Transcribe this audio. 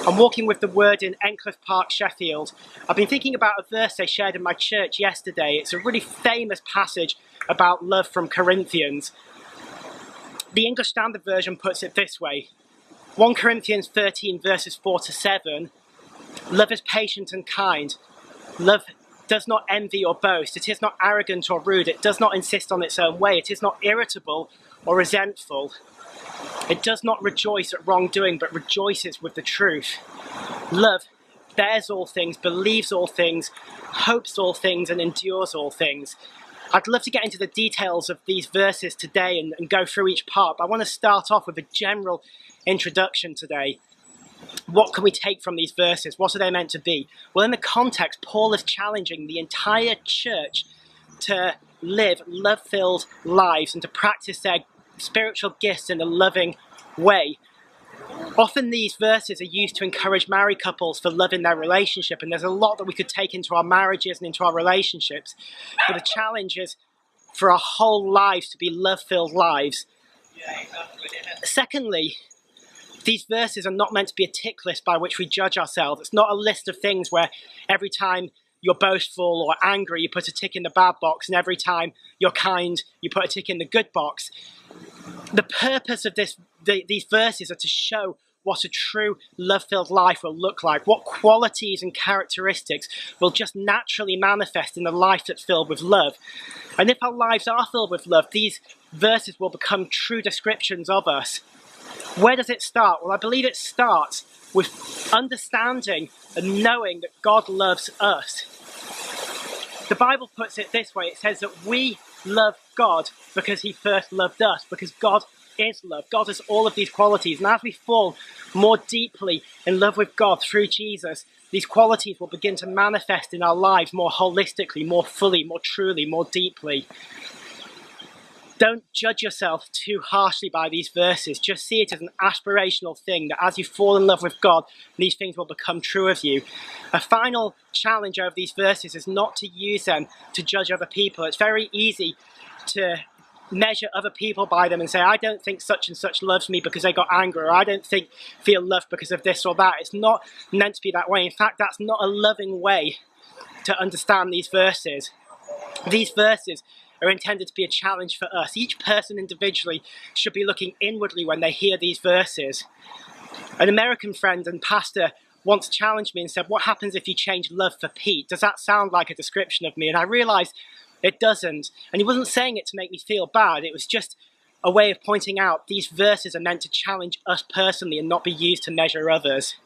I'm walking with the Word in Endcliffe Park, Sheffield. I've been thinking about a verse I shared in my church yesterday. It's a really famous passage about love from Corinthians. The English Standard Version puts it this way: 1 Corinthians 13 verses 4 to 7, love is patient and kind. Love does not envy or boast. It is not arrogant or rude. It does not insist on its own way. It is not irritable or resentful. It does not rejoice at wrongdoing, but rejoices with the truth. Love bears all things, believes all things, hopes all things, and endures all things. I'd love to get into the details of these verses today and go through each part, but I want to start off with a general introduction today. What can we take from these verses? What are they meant to be? Well, in the context, Paul is challenging the entire church to live love-filled lives and to practice their spiritual gifts in a loving way. Often these verses are used to encourage married couples for love in their relationship, and there's a lot that we could take into our marriages and into our relationships. But the challenge is for our whole lives to be love-filled lives. Secondly, these verses are not meant to be a tick list by which we judge ourselves. It's not a list of things where every time you're boastful or angry, you put a tick in the bad box, and every time you're kind, you put a tick in the good box. The purpose of these verses are to show what a true love-filled life will look like, what qualities and characteristics will just naturally manifest in a life that's filled with love. And if our lives are filled with love, these verses will become true descriptions of us. Where does it start? Well, I believe it starts with understanding and knowing that God loves us. The Bible puts it this way: it says that we love God because he first loved us, because God is love. God has all of these qualities, and as we fall more deeply in love with God through Jesus, these qualities will begin to manifest in our lives more holistically, more fully, more truly, more deeply. Don't judge yourself too harshly by these verses. Just see it as an aspirational thing, that as you fall in love with God, these things will become true of you. A final challenge over these verses is not to use them to judge other people. It's very easy to measure other people by them and say, I don't think such and such loves me because they got angry, or I don't feel loved because of this or that. It's not meant to be that way. In fact, that's not a loving way to understand these verses. These verses are intended to be a challenge for us. Each person individually should be looking inwardly when they hear these verses. An American friend and pastor once challenged me and said, what happens if you change love for Pete? Does that sound like a description of me? And I realized it doesn't. And he wasn't saying it to make me feel bad. It was just a way of pointing out these verses are meant to challenge us personally and not be used to measure others.